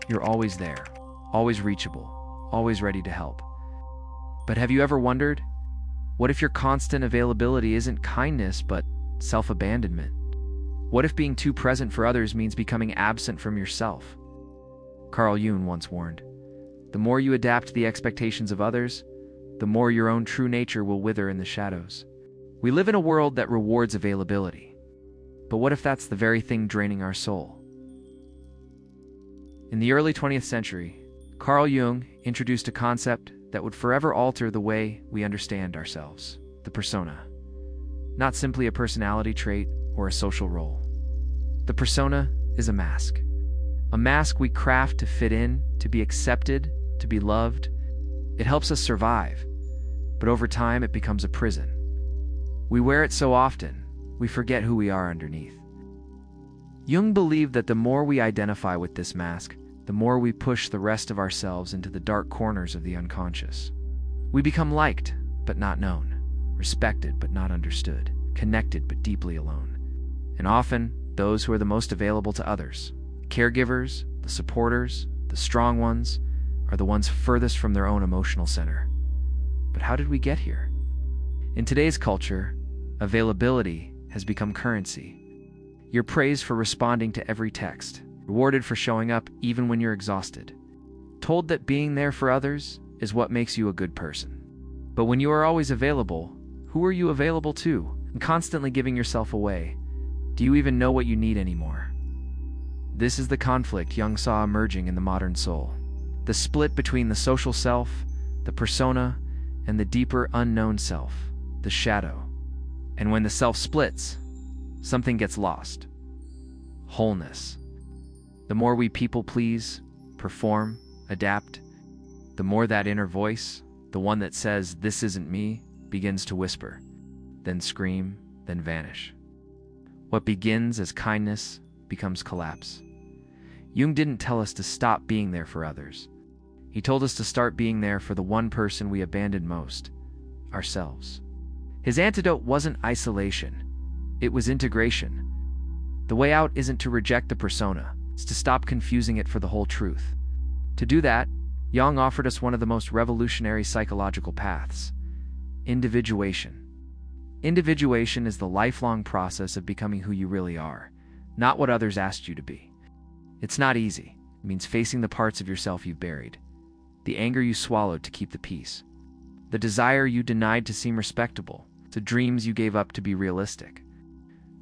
You're always there, always reachable, always ready to help. But have you ever wondered, what if your constant availability isn't kindness but self-abandonment? What if being too present for others means becoming absent from yourself? Carl Jung once warned, the more you adapt to the expectations of others, the more your own true nature will wither in the shadows. We live in a world that rewards availability. But what if that's the very thing draining our soul? In the early 20th century, Carl Jung introduced a concept that would forever alter the way we understand ourselves, the persona. Not simply a personality trait or a social role. The persona is a mask we craft to fit in, to be accepted, to be loved. It helps us survive, but over time it becomes a prison. We wear it so often, we forget who we are underneath. Jung believed that the more we identify with this mask, the more we push the rest of ourselves into the dark corners of the unconscious. We become liked, but not known, respected, but not understood, connected, but deeply alone. And often, those who are the most available to others, caregivers, the supporters, the strong ones, are the ones furthest from their own emotional center. But how did we get here? In today's culture, availability has become currency. You're praised for responding to every text, rewarded for showing up even when you're exhausted, told that being there for others is what makes you a good person. But when you are always available, who are you available to? And constantly giving yourself away, do you even know what you need anymore? This is the conflict Jung saw emerging in the modern soul. The split between the social self, the persona, and the deeper unknown self, the shadow. And when the self splits, something gets lost. Wholeness. The more we people please, perform, adapt, the more that inner voice, the one that says, "This isn't me," begins to whisper, then scream, then vanish. What begins as kindness becomes collapse. Jung didn't tell us to stop being there for others. He told us to start being there for the one person we abandoned most, ourselves. His antidote wasn't isolation, it was integration. The way out isn't to reject the persona, it's to stop confusing it for the whole truth. To do that, Jung offered us one of the most revolutionary psychological paths: individuation. Individuation is the lifelong process of becoming who you really are, not what others asked you to be. It's not easy. It means facing the parts of yourself you've buried, the anger you swallowed to keep the peace, the desire you denied to seem respectable, the dreams you gave up to be realistic.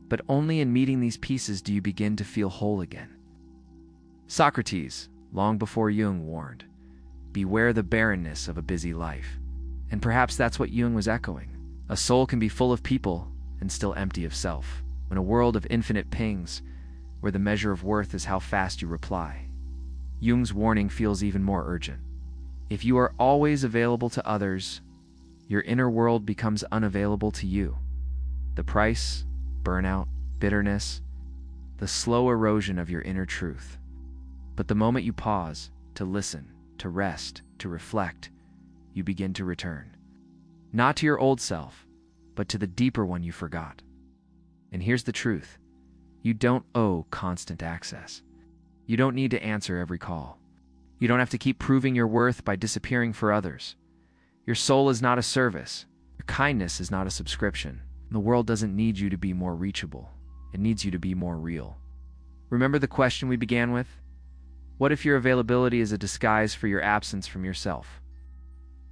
But only in meeting these pieces do you begin to feel whole again. Socrates, long before Jung, warned, "Beware the barrenness of a busy life." And perhaps that's what Jung was echoing. A soul can be full of people and still empty of self. In a world of infinite pings, where the measure of worth is how fast you reply, Jung's warning feels even more urgent. If you are always available to others, your inner world becomes unavailable to you. The price: burnout, bitterness, the slow erosion of your inner truth. But the moment you pause, to listen, to rest, to reflect, you begin to return. Not to your old self, but to the deeper one you forgot. And here's the truth. You don't owe constant access. You don't need to answer every call. You don't have to keep proving your worth by disappearing for others. Your soul is not a service. Your kindness is not a subscription. The world doesn't need you to be more reachable. It needs you to be more real. Remember the question we began with? What if your availability is a disguise for your absence from yourself?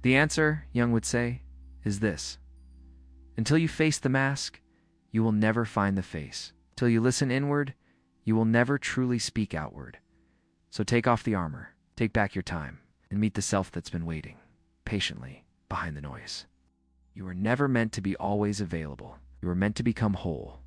The answer, Jung would say, is this: until you face the mask, you will never find the face. Till you listen inward, you will never truly speak outward. So take off the armor, take back your time, and meet the self that's been waiting, patiently, behind the noise. You were never meant to be always available. You were meant to become whole.